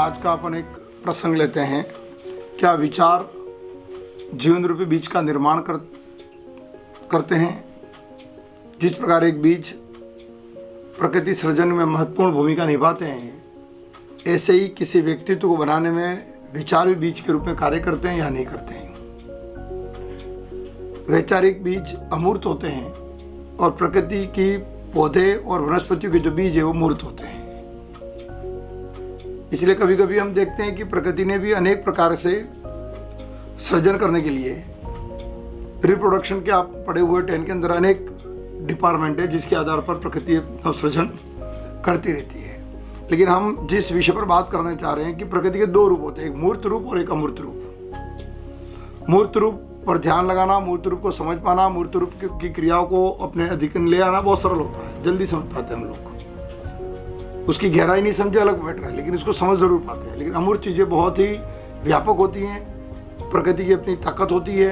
आज का अपन एक प्रसंग लेते हैं। क्या विचार जीवन रूपी बीज का निर्माण करते हैं। जिस प्रकार एक बीज प्रकृति सृजन में महत्वपूर्ण भूमिका निभाते हैं, ऐसे ही किसी व्यक्तित्व को बनाने में विचार भी बीज के रूप में कार्य करते हैं या नहीं करते हैं। वैचारिक बीज अमूर्त होते हैं और प्रकृति की पौधे और वनस्पतियों के जो बीज है वो मूर्त होते हैं। इसलिए कभी कभी हम देखते हैं कि प्रकृति ने भी अनेक प्रकार से सृजन करने के लिए रिप्रोडक्शन के, आप पढ़े हुए 10 के अंदर अनेक डिपार्टमेंट है जिसके आधार पर प्रकृति सृजन करती रहती है। लेकिन हम जिस विषय पर बात करना चाह रहे हैं कि प्रकृति के दो रूप होते हैं, एक मूर्त रूप और एक अमूर्त रूप। मूर्त रूप पर ध्यान लगाना, मूर्त रूप को समझ पाना, मूर्त रूप की क्रियाओं को अपने अधीन ले आना बहुत सरल होता है, जल्दी समझ पाते हैं हम लोग। उसकी गहराई नहीं समझे अलग मैटर है, लेकिन उसको समझ जरूर पाते हैं। लेकिन अमूर्त चीज़ें बहुत ही व्यापक होती हैं, प्रकृति की अपनी ताकत होती है।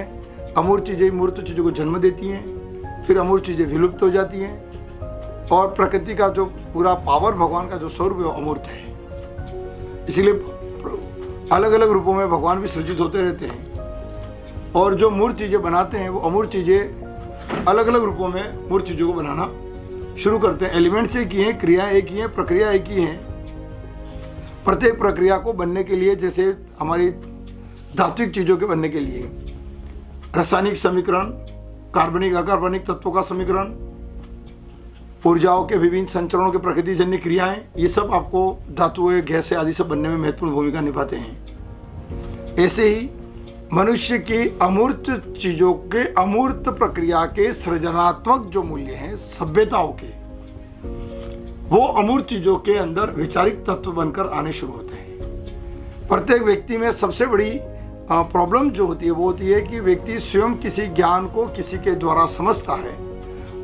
अमूर्त चीज़ें मूर्त चीज़ों को जन्म देती हैं, फिर अमूर्त चीज़ें विलुप्त हो जाती हैं और प्रकृति का जो पूरा पावर, भगवान का जो स्वरूप है वो अमूर्त है। इसीलिए अलग अलग रूपों में भगवान भी सृजित होते रहते हैं और जो मूर्त चीज़ें बनाते हैं वो अमूर्त चीज़ें अलग अलग रूपों में मूर्त चीज़ों को बनाना शुरू करते हैं। एलिमेंट्स एक ही हैं, क्रिया एक ही है, प्रक्रिया एक ही है। प्रत्येक प्रक्रिया को बनने के लिए, जैसे हमारी धात्विक चीज़ों के बनने के लिए रासायनिक समीकरण, कार्बनिक अकार्बनिक तत्वों का समीकरण, ऊर्जाओं के विभिन्न संचरणों के प्रकृतिजन्य क्रियाएं, ये सब आपको धातुएं, गैसें आदि सब बनने में महत्वपूर्ण भूमिका निभाते हैं। ऐसे ही मनुष्य की अमूर्त चीजों के, अमूर्त प्रक्रिया के सृजनात्मक जो मूल्य हैं सभ्यताओं के, वो अमूर्त चीजों के अंदर वैचारिक तत्व बनकर आने शुरू होते हैं। प्रत्येक व्यक्ति में सबसे बड़ी प्रॉब्लम जो होती है वो होती है कि व्यक्ति स्वयं किसी ज्ञान को किसी के द्वारा समझता है,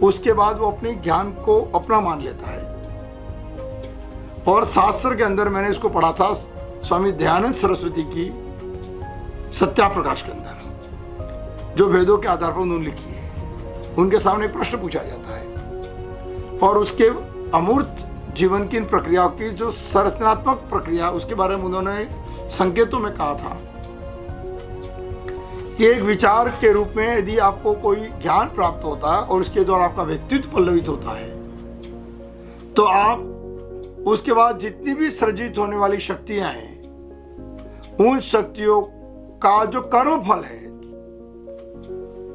उसके बाद वो अपने ज्ञान को अपना मान लेता है। और शास्त्र के अंदर मैंने इसको पढ़ा था स्वामी दयानंद सरस्वती की सत्याप्रकाश के अंदर, जो वेदों के आधार पर उन्होंने लिखी है। उनके सामने एक प्रश्न पूछा जाता है और उसके अमूर्त जीवन की इन प्रक्रियाओं की जो संरचनात्मक प्रक्रिया, उसके बारे में उन्होंने संकेतों में कहा था कि एक विचार के रूप में यदि आपको कोई ज्ञान प्राप्त होता है और उसके द्वारा आपका व्यक्तित्व पल्लवित होता है, तो आप उसके बाद जितनी भी सृजित होने वाली शक्तियां हैं, उन शक्तियों का जो कर्म फल है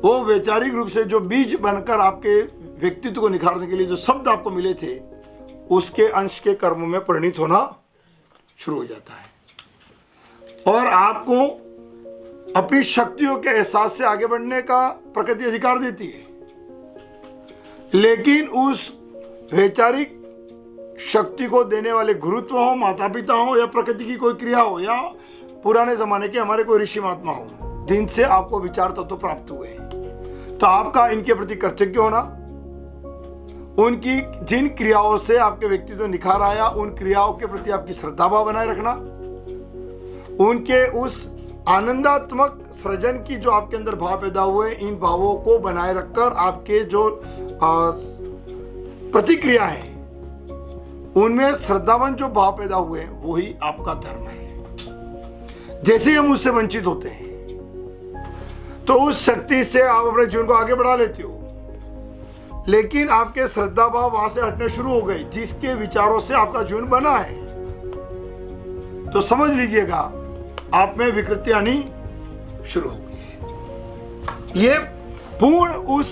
वो वैचारिक रूप से जो बीज बनकर आपके व्यक्तित्व को निखारने के लिए जो शब्द आपको मिले थे, उसके अंश के कर्म में परिणित होना शुरू हो जाता है और आपको अपनी शक्तियों के एहसास से आगे बढ़ने का प्रकृति अधिकार देती है। लेकिन उस वैचारिक शक्ति को देने वाले गुरुत्व हो, माता पिता हो या प्रकृति की कोई क्रिया हो या पुराने जमाने के हमारे कोई ऋषि महात्मा हो, जिनसे आपको विचार तत्व प्राप्त हुए, तो आपका इनके प्रति कृतज्ञ होना, उनकी जिन क्रियाओं से आपके व्यक्तित्व निखार आया उन क्रियाओं के प्रति आपकी श्रद्धा भाव बनाए रखना, उनके उस आनंदात्मक सृजन की जो आपके अंदर भाव पैदा हुए, इन भावों को बनाए रखकर आपके जो प्रतिक्रिया है उनमें श्रद्धावान जो भाव पैदा हुए, वही आपका धर्म है। जैसे ही हम उससे वंचित होते हैं तो उस शक्ति से आप अपने जीवन को आगे बढ़ा लेते हो, लेकिन आपके श्रद्धा भाव वहां से हटने शुरू हो गए जिसके विचारों से आपका जीवन बना है। तो समझ लीजिएगा आप में विकृति आनी शुरू हो गई है। ये पूर्ण उस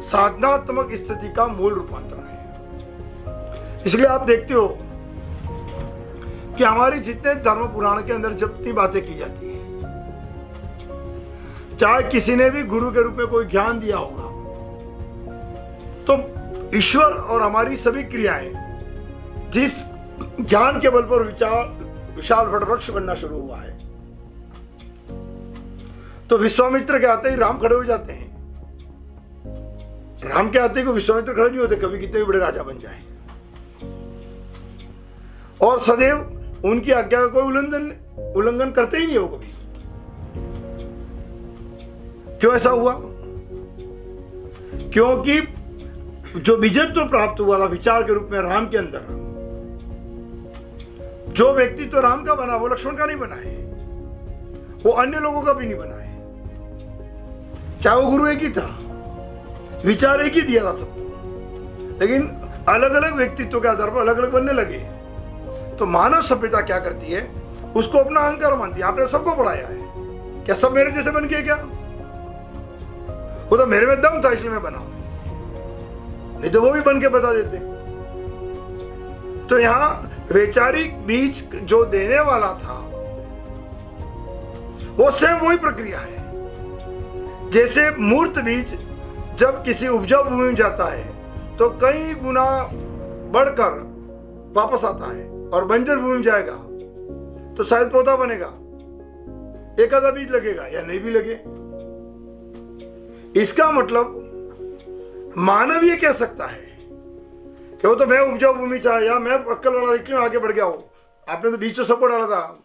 साधनात्मक स्थिति का मूल रूपांतरण है। इसलिए आप देखते हो कि हमारे जितने धर्म पुराण के अंदर जितनी बातें की जाती है, चाहे किसी ने भी गुरु के रूप में कोई ज्ञान दिया होगा, तो ईश्वर और हमारी सभी क्रियाएं जिस ज्ञान के बल पर विशाल वटवृक्ष बनना शुरू हुआ है, तो विश्वामित्र के आते ही राम खड़े हो जाते हैं। राम के आते ही को विश्वामित्र खड़े नहीं होते, कभी कितने भी बड़े राजा बन जाए, और सदैव उनकी आज्ञा का कोई उल्लंघन करते ही नहीं हो कभी। क्यों ऐसा हुआ? क्योंकि जो विजयत्व प्राप्त हुआ था विचार के रूप में राम के अंदर, जो व्यक्ति तो राम का बना वो लक्ष्मण का नहीं बना है, वो अन्य लोगों का भी नहीं बना है। चाहे वो गुरु एक ही था, विचार एक ही दिया था सबको, लेकिन अलग अलग व्यक्तित्व के आधार पर अलग अलग बनने लगे। तो मानव सभ्यता क्या करती है, उसको अपना अहंकार मानती है। आपने सबको पढ़ाया है, क्या सब मेरे जैसे बन गए क्या? वो तो मेरे में दम था इसलिए मैं बना, नहीं तो वो भी बन के बता देते। तो यहां वैचारिक बीज जो देने वाला था वो सेम वही प्रक्रिया है। जैसे मूर्त बीज जब किसी उपजाऊ भूमि में जाता है तो कई गुना बढ़कर वापस आता है, और बंजर भूमि में जाएगा तो शायद पौधा बनेगा, एक आधा बीज लगेगा या नहीं भी लगे। इसका मतलब मानव ये कह सकता है कि वो तो मैं उपजाऊ भूमि था, या मैं अक्कल वाला निकले आगे बढ़ गया हूं, आपने तो बीज तो सबको डाला था,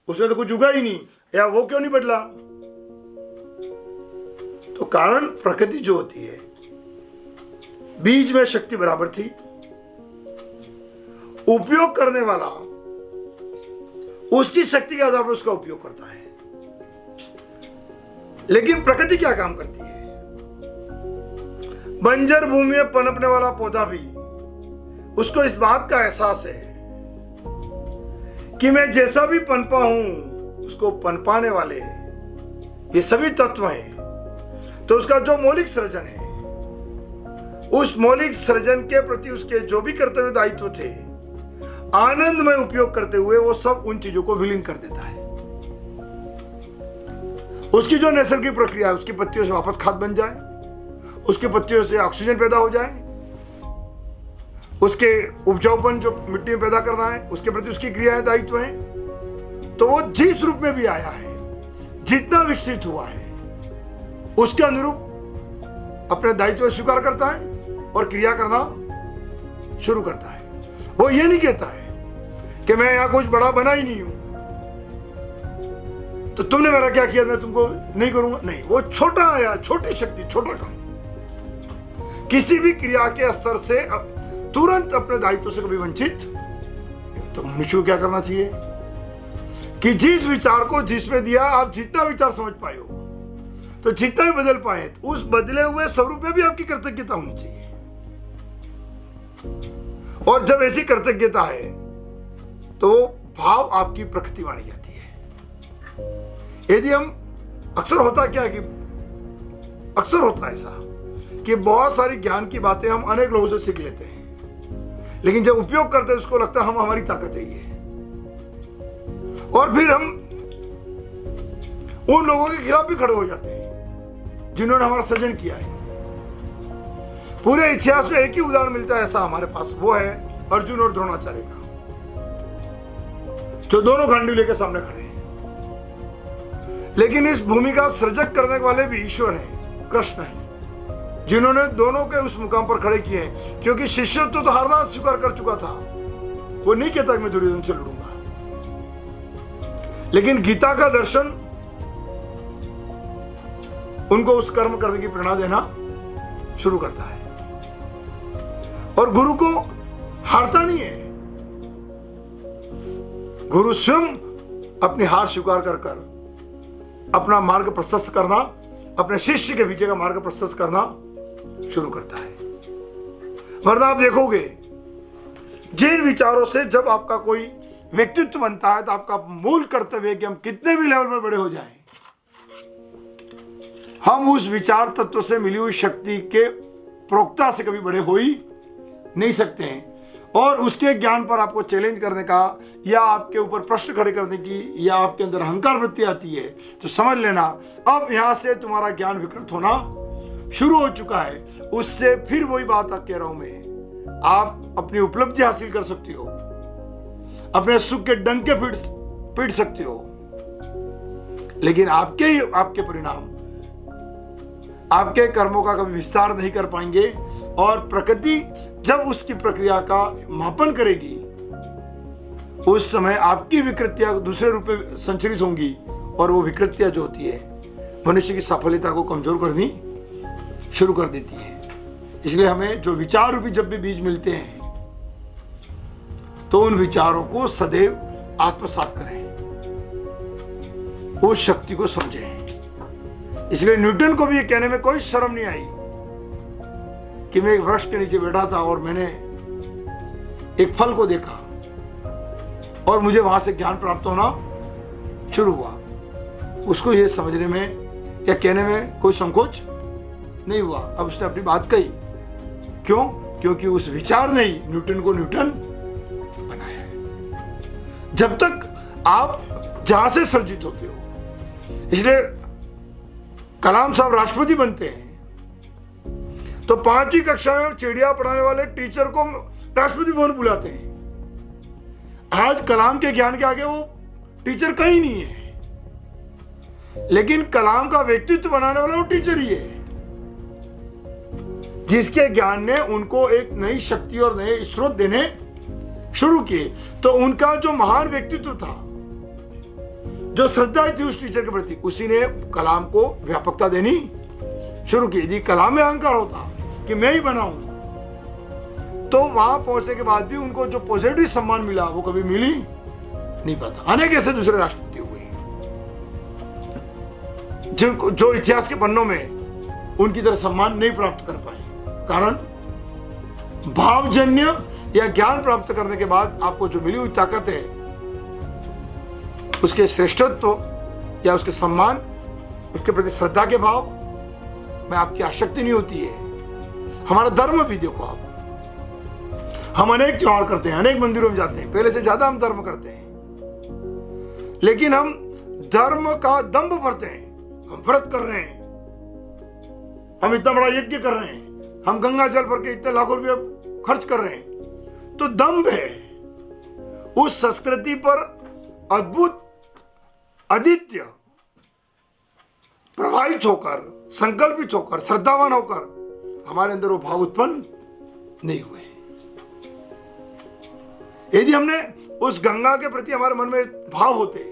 उसमें तो कुछ उगा ही नहीं, या वो क्यों नहीं बदला? तो कारण प्रकृति जो होती है, बीज में शक्ति बराबर थी, उपयोग करने वाला उसकी शक्ति के आधार पर उसका उपयोग करता है। लेकिन प्रकृति क्या काम करती है? बंजर भूमि में पनपने वाला पौधा भी उसको इस बात का एहसास है कि मैं जैसा भी पनपा हूं, उसको पनपाने वाले ये सभी तत्व हैं। तो उसका जो मौलिक सृजन है, उस मौलिक सृजन के प्रति उसके जो भी कर्तव्य दायित्व थे, आनंदमय उपयोग करते हुए वो सब उन चीजों को विलीन कर देता है। उसकी जो नैसर्गिक प्रक्रिया है, उसकी पत्तियों से वापस खाद बन जाए, उसकी पत्तियों से ऑक्सीजन पैदा हो जाए, उसके उपजाऊपन जो मिट्टी में पैदा करना है उसके प्रति उसकी क्रियाएं दायित्व हैं। तो वो जिस रूप में भी आया है, जितना विकसित हुआ है, उसके अनुरूप अपने दायित्व स्वीकार करता है और क्रिया करना शुरू करता है। वो ये नहीं कहता है कि मैं यहां कुछ बड़ा बना ही नहीं हूं, तो तुमने मेरा क्या किया मैं तुमको नहीं करूंगा। नहीं, वो छोटा आया, छोटी शक्ति, छोटा काम, किसी भी क्रिया के स्तर से तुरंत अपने दायित्व से कभी वंचित। तो मनुष्य को क्या करना चाहिए कि जिस विचार को जिसमें दिया, आप जितना विचार समझ पाए हो, तो जितना भी बदल पाए, तो उस बदले हुए स्वरूप में भी आपकी कृतज्ञता होनी चाहिए। और जब ऐसी कृतज्ञता है तो भाव आपकी प्रकृति मानी जाती है। यदि हम अक्सर होता क्या है कि अक्सर होता है ऐसा कि बहुत सारी ज्ञान की बातें हम अनेक लोगों से सीख लेते हैं, लेकिन जब उपयोग करते हैं उसको लगता है हम हमारी ताकत है ये, और फिर हम उन लोगों के खिलाफ भी खड़े हो जाते हैं जिन्होंने हमारा सृजन किया है। पूरे इतिहास में एक ही उदाहरण मिलता है ऐसा हमारे पास, वो है अर्जुन और द्रोणाचार्य का, जो दोनों गांडीव लेकर सामने खड़े हैं। लेकिन इस भूमि का सृजक करने वाले भी ईश्वर हैं, कृष्ण हैं, जिन्होंने दोनों के उस मुकाम पर खड़े किए हैं। क्योंकि शिष्यत्व तो हर रात स्वीकार कर चुका था, वो नहीं कहता कि मैं दुर्योधन से लड़ूंगा, लेकिन गीता का दर्शन उनको उस कर्म करने की प्रेरणा देना शुरू करता है। और गुरु को हारता नहीं है, गुरु स्वयं अपनी हार स्वीकार कर कर अपना मार्ग प्रशस्त करना, अपने शिष्य के पीछे का मार्ग प्रशस्त करना शुरू करता है। वरना आप देखोगे जिन विचारों से जब आपका कोई व्यक्तित्व बनता है, तो आपका मूल कर्तव्य है कि हम कितने भी लेवल पर बड़े हो जाएं, हम उस विचार तत्व से मिली हुई शक्ति के प्रोक्ता से कभी बड़े हो ही नहीं सकते हैं। और उसके ज्ञान पर आपको चैलेंज करने का, या आपके ऊपर प्रश्न खड़े करने की, या आपके अंदर अहंकार वृत्ति आती है, तो समझ लेना अब यहां से तुम्हारा ज्ञान विकृत होना शुरू हो चुका है। उससे फिर वही बात कह रहा हूं मैं, आप अपनी उपलब्धि हासिल कर सकती हो, अपने सुख के डंके पीट सकते हो, लेकिन आपके परिणाम आपके कर्मों का कभी विस्तार नहीं कर पाएंगे। और प्रकृति जब उसकी प्रक्रिया का मापन करेगी, उस समय आपकी विकृतियां दूसरे रूप में संचरित होंगी, और वो विकृतियां जो होती है मनुष्य की सफलता को कमजोर करनी शुरू कर देती है। इसलिए हमें जो विचार रूपी जब भी बीज मिलते हैं, तो उन विचारों को सदैव आत्मसात करें, उस शक्ति को समझें। इसलिए न्यूटन को भी ये कहने में कोई शर्म नहीं आई कि मैं एक वृक्ष के नीचे बैठा था और मैंने एक फल को देखा और मुझे वहां से ज्ञान प्राप्त होना शुरू हुआ। उसको ये समझने में या कहने में कोई संकोच नहीं हुआ। अब उसने अपनी बात कही। क्यों? क्योंकि उस विचार ने ही न्यूटन को न्यूटन बनाया है। जब तक आप जहां से सर्जित होते हो, इसलिए कलाम साहब राष्ट्रपति बनते हैं तो 5वीं कक्षा में चिड़िया पढ़ाने वाले टीचर को राष्ट्रपति भवन बुलाते हैं। आज कलाम के ज्ञान के आगे वो टीचर कहीं नहीं है, लेकिन कलाम का व्यक्तित्व बनाने वाला वो टीचर ही है, जिसके ज्ञान ने उनको एक नई शक्ति और नए स्रोत देने शुरू किए। तो उनका जो महान व्यक्तित्व था, जो श्रद्धा थी उस टीचर के प्रति, उसी ने कलाम को व्यापकता देनी शुरू की। यदि कलाम में अहंकार होता कि मैं ही बनाऊं, तो वहां पहुंचने के बाद भी उनको जो पॉजिटिव सम्मान मिला वो कभी मिल ही नहीं पाता। अनेक ऐसे दूसरे राष्ट्रपति हुए जो इतिहास के पन्नों में उनकी तरह सम्मान नहीं प्राप्त कर पाए। कारण भावजन्य या ज्ञान प्राप्त करने के बाद आपको जो मिली हुई ताकत है, उसके श्रेष्ठत्व या उसके सम्मान, उसके प्रति श्रद्धा के भाव में आपकी आसक्ति नहीं होती है। हमारा धर्म भी देखो आप, हम अनेक त्योहार करते हैं, अनेक मंदिरों में जाते हैं, पहले से ज्यादा हम धर्म करते हैं, लेकिन हम धर्म का दंभ भरते हैं। हम व्रत कर रहे हैं, हम इतना बड़ा यज्ञ कर रहे हैं, हम गंगा जल भर के इतने लाखों रुपए खर्च कर रहे हैं, तो दंभ है। उस संस्कृति पर अद्भुत आदित्य प्रभावित होकर, संकल्पित होकर, श्रद्धावान होकर हमारे अंदर वो भाव उत्पन्न नहीं हुए। यदि हमने उस गंगा के प्रति हमारे मन में भाव होते,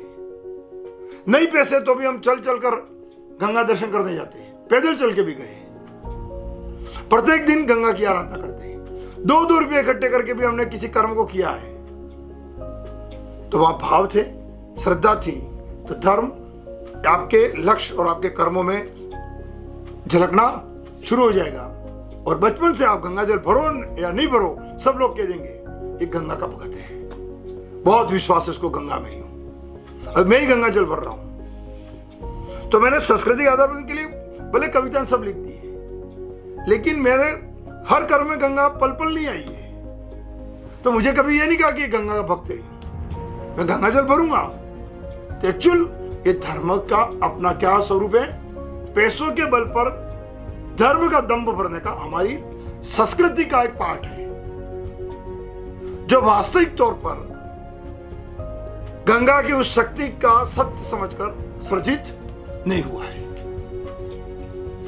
नहीं पैसे तो भी हम चल चल कर गंगा दर्शन करने जाते हैं, पैदल चल के भी गए, प्रत्येक दिन गंगा की आराधना करते हैं, 2-2 रुपये इकट्ठे करके भी हमने किसी कर्म को किया है, तो वहां भाव थे, श्रद्धा थी, तो धर्म आपके लक्ष्य और आपके कर्मों में झलकना शुरू हो जाएगा। और बचपन से आप गंगा जल भरो या नहीं भरो, सब लोग कह देंगे ये गंगा का भगत है, बहुत विश्वास है उसको गंगा में ही हूं, अब मैं ही गंगा जल भर रहा हूं। तो मैंने संस्कृति के आधार पर के लिए भले कविताएं सब लिख दी है, लेकिन मेरे हर कर्म में गंगा पल पल नहीं आई है। तो मुझे कभी ये नहीं कहा कि गंगा का भक्त है, मैं गंगा जल भरूंगा। तो एक्चुअल ये धर्म का अपना क्या स्वरूप है? पैसों के बल पर धर्म का दंभ भरने का हमारी संस्कृति का एक पार्ट है, जो वास्तविक तौर पर गंगा की उस शक्ति का सत्य समझकर सर्जित नहीं हुआ है।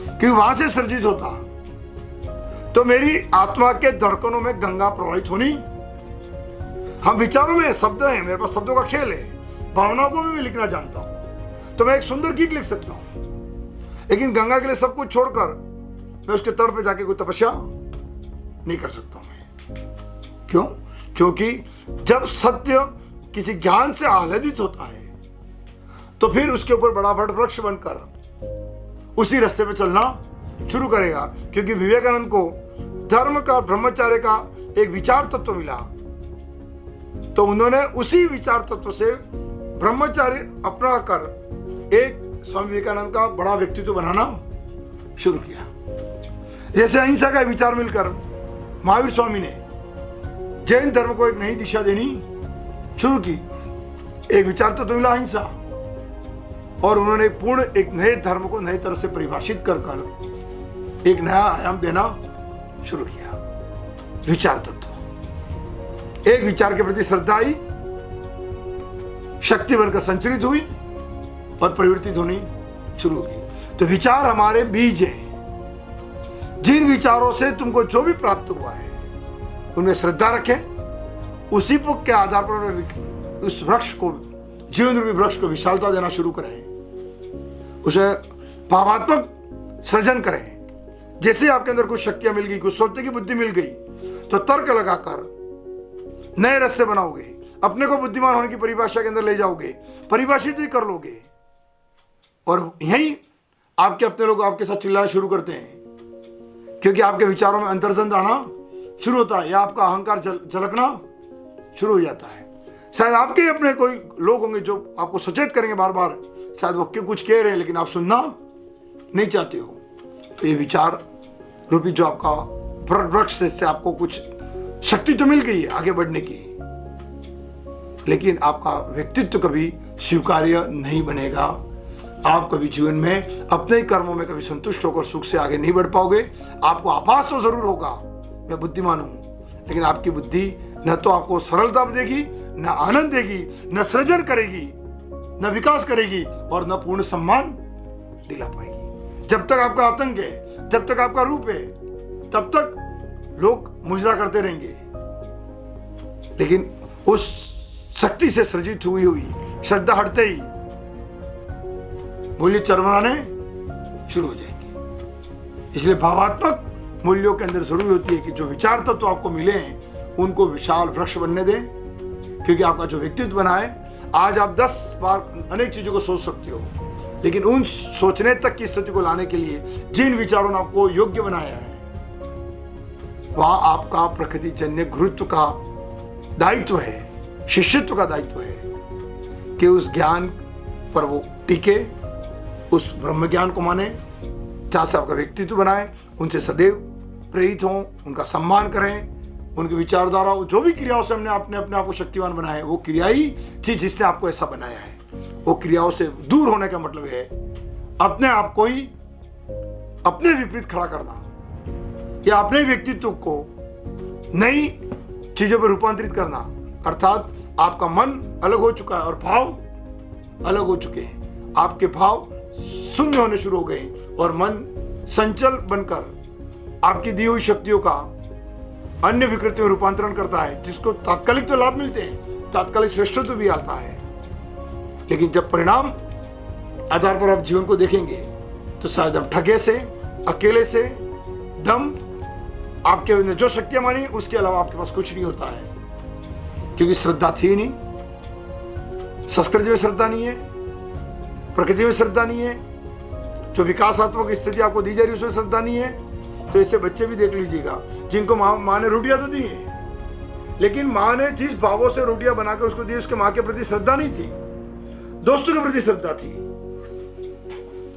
क्योंकि वहां से सर्जित होता तो मेरी आत्मा के धड़कनों में गंगा प्रवाहित होनी। हम विचारों में शब्द हैं, मेरे पास शब्दों का खेल है, भावनाओं को भी मैं लिखना जानता हूं, तो मैं एक सुंदर गीत लिख सकता हूं, लेकिन गंगा के लिए सब कुछ छोड़कर मैं उसके तट पे जाके कोई तपस्या नहीं कर सकता हूं। क्यों? क्योंकि जब सत्य किसी ज्ञान से आह्लादित होता है, तो फिर उसके ऊपर बड़ा बड़ वृक्ष बनकर उसी रास्ते पे चलना शुरू करेगा। क्योंकि विवेकानंद को धर्म का, ब्रह्मचर्य का एक विचार तत्व मिला, तो उन्होंने उसी विचार तत्व से ब्रह्मचर्य अपना कर एक स्वामी विवेकानंद का बड़ा व्यक्तित्व बनाना शुरू किया। जैसे अहिंसा का विचार मिलकर महावीर स्वामी ने जैन धर्म को एक नई दिशा देनी शुरू की। एक विचार तो मिला अहिंसा, और उन्होंने पूर्ण एक नए धर्म को नई तरह से परिभाषित कर एक नया आयाम देना शुरू किया। विचार तत्व, एक विचार के प्रति श्रद्धा आई, शक्ति बनकर संचरित हुई और परिवर्तित होनी शुरू की। तो विचार हमारे बीज है। जिन विचारों से तुमको जो भी प्राप्त हुआ है उनमें श्रद्धा रखें, उसी पुक के आधार पर उस वृक्ष को, जीवन रूपी वृक्ष को विशालता देना शुरू करें, उसे भावात्मक सृजन करें। जैसे आपके अंदर कुछ शक्तियां मिल गई, कुछ सोचने की बुद्धि मिल गई, तो तर्क लगाकर नए रास्ते बनाओगे, अपने को बुद्धिमान होने की परिभाषा के अंदर ले जाओगे, परिभाषित भी कर लोगे। और यही आपके अपने लोग आपके साथ चिल्लाना शुरू करते हैं, क्योंकि आपके विचारों में अंतर्द्वंद आना शुरू होता है या आपका अहंकार झलकना शुरू हो जाता है। शायद आपके अपने कोई लोग होंगे जो आपको सचेत करेंगे बार बार, शायद वो कुछ कह रहे हैं लेकिन आप सुनना नहीं चाहते हो। तो ये विचार रूपी जो आपका वृक्ष से आपको कुछ शक्ति तो मिल गई है आगे बढ़ने की, लेकिन आपका व्यक्तित्व कभी स्वीकार्य नहीं बनेगा। आप कभी जीवन में अपने ही कर्मों में कभी संतुष्ट होकर सुख से आगे नहीं बढ़ पाओगे। आपको आभास तो जरूर होगा मैं बुद्धिमान हूं, लेकिन आपकी बुद्धि न तो आपको सरलता देगी, न आनंद देगी, न सृजन करेगी, न विकास करेगी और न पूर्ण सम्मान दिला पाएगी। जब तक आपका आतंक है, जब तक आपका रूप है, तब तक लोग मुजरा करते रहेंगे, लेकिन उस शक्ति से सृजित हुई श्रद्धा हटते ही मूल्य चरमराने शुरू हो जाएंगे। इसलिए भावात्मक मूल्यों के अंदर जरूरी होती है कि जो विचार तत्व तो आपको मिले हैं उनको विशाल वृक्ष बनने दें, क्योंकि आपका जो व्यक्तित्व बना है, आज आप 10 बार अनेक चीजों को सोच सकते हो, लेकिन उन सोचने तक की स्थिति को लाने के लिए जिन विचारों ने आपको योग्य बनाया है, वह आपका प्रकृति जन्य गुरुत्व का दायित्व है, शिष्यत्व का दायित्व है कि उस ज्ञान पर वो टिके, उस ब्रह्म ज्ञान को माने, जहां से आपका व्यक्तित्व बनाए, उनसे सदैव प्रेरित हों, उनका सम्मान करें, उनकी विचारधारा, जो भी क्रियाओं से हमने अपने आप को शक्तिवान बनाया है, वो क्रिया ही थी जिसने आपको ऐसा बनाया है। वो क्रियाओं से दूर होने का मतलब है अपने आप को ही अपने विपरीत खड़ा करना या अपने व्यक्तित्व को नई चीजों पर रूपांतरित करना। अर्थात आपका मन अलग हो चुका है और भाव अलग हो चुके हैं। आपके भाव शून्य होने शुरू हो गए और मन संचल बनकर आपकी दी हुई शक्तियों का अन्य विकृति में रूपांतरण करता है, जिसको तात्कालिक तो लाभ मिलते हैं, तात्कालिक श्रेष्ठत्व भी आता है, लेकिन जब परिणाम आधार पर आप जीवन को देखेंगे तो शायद आप ठगे से, अकेले से, दम, आपके अंदर जो शक्तियां मानी उसके अलावा आपके पास कुछ नहीं होता है, क्योंकि श्रद्धा थी नहीं, संस्कृति में श्रद्धा नहीं है, प्रकृति में श्रद्धा नहीं है, जो विकासात्मक स्थिति आपको दी जा रही है उसमें श्रद्धा नहीं है। तो ऐसे बच्चे भी देख लीजिएगा जिनको माँ ने रोटियां तो दी है, लेकिन माँ ने जिस भावों से रोटियां बनाकर उसको दी, उसके माँ के प्रति श्रद्धा नहीं थी, दोस्तों के प्रति श्रद्धा थी।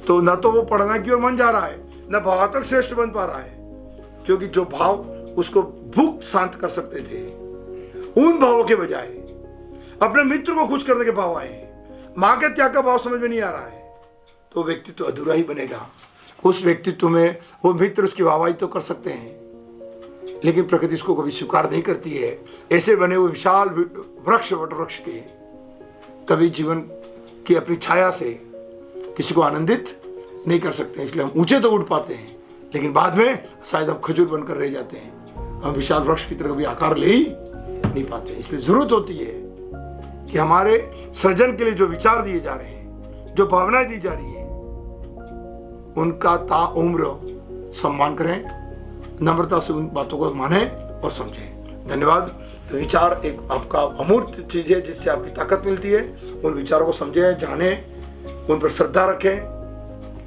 तो न तो वो पढ़ना की ओर मन जा रहा है, न भावात्मक श्रेष्ठ बन पा रहा है, क्योंकि जो भाव उसको भूख शांत कर सकते थे, उन भावों के बजाय अपने मित्र को खुश करने के भाव आए, माँ के त्याग का भाव समझ में नहीं आ रहा है, तो व्यक्तित्व अधूरा ही बनेगा। उस व्यक्तित्व में वो मित्र उसकी वाहवाही तो कर सकते हैं, लेकिन प्रकृति उसको कभी स्वीकार नहीं करती है। ऐसे बने हुए विशाल वृक्ष, वट वृक्ष के कभी जीवन की अपनी छाया से किसी को आनंदित नहीं कर सकते। इसलिए हम ऊंचे तो उड़ पाते हैं, लेकिन बाद में शायद हम खजूर बनकर रह जाते हैं, हम विशाल वृक्ष की तरह कभी आकार ले ही नहीं पाते। इसलिए जरूरत होती है कि हमारे सृजन के लिए जो विचार दिए जा रहे हैं, जो भावनाएं दी जा रही है, उनका ता उम्र सम्मान करें, नम्रता से उन बातों को माने और समझें। धन्यवाद। तो विचार एक आपका अमूर्त चीज है जिससे आपकी ताकत मिलती है। उन विचारों को समझें, जानें, उन पर श्रद्धा रखें,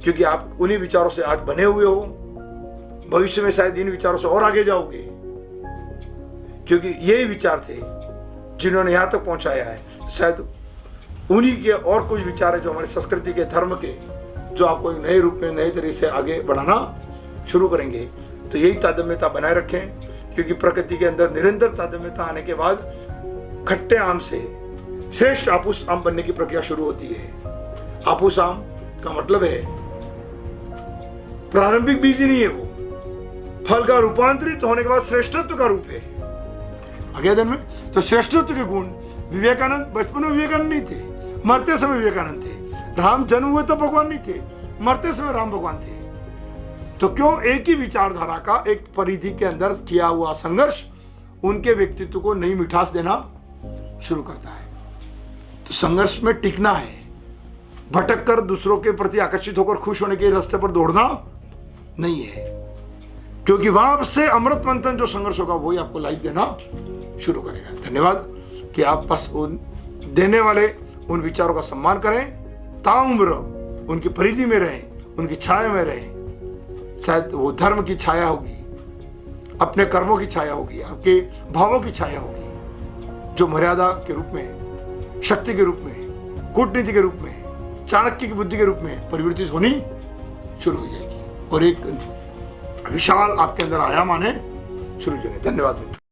क्योंकि आप उन्हीं विचारों से आज बने हुए हो। भविष्य में शायद इन विचारों से और आगे जाओगे, क्योंकि यही विचार थे जिन्होंने यहां तक पहुंचाया है। शायद उन्हीं के और कुछ विचार है जो हमारी संस्कृति के, धर्म के, जो आपको एक नए रूप में, नए तरीके से आगे बढ़ाना शुरू करेंगे। तो यही तादम्यता बनाए रखें, क्योंकि प्रकृति के अंदर निरंतर तादम्यता आने के बाद खट्टे आम से श्रेष्ठ आपूस आम बनने की प्रक्रिया शुरू होती है। आपूस आम का मतलब है प्रारंभिक बीज नहीं है, वो फल का रूपांतरित होने के बाद श्रेष्ठत्व का रूप है आगे दिन में। तो श्रेष्ठत्व के गुण विवेकानंद बचपन में विवेकानंद नहीं थे, मरते समय विवेकानंद थे। राम जन्म हुए तो भगवान नहीं थे, मरते समय राम भगवान थे। तो क्यों एक ही विचारधारा का एक परिधि के अंदर किया हुआ संघर्ष उनके व्यक्तित्व को नई मिठास देना शुरू करता है। तो संघर्ष में टिकना है, भटक कर दूसरों के प्रति आकर्षित होकर खुश होने के रास्ते पर दौड़ना नहीं है, क्योंकि वहां से अमृत मंथन जो संघर्ष होगा वही आपको लाइफ देना शुरू करेगा। धन्यवाद कि आप बस उन देने वाले उन विचारों का सम्मान करें, ताउम्र उनकी परिधि में रहें, उनकी छाया में रहें। शायद वो धर्म की छाया होगी, अपने कर्मों की छाया होगी, आपके भावों की छाया होगी, जो मर्यादा के रूप में, शक्ति के रूप में, कूटनीति के रूप में, चाणक्य की बुद्धि के रूप में परिवर्तित होनी शुरू हो जाएगी और एक विशाल आपके अंदर आयाम आने शुरू हो जाएंगे। धन्यवाद मित्रों।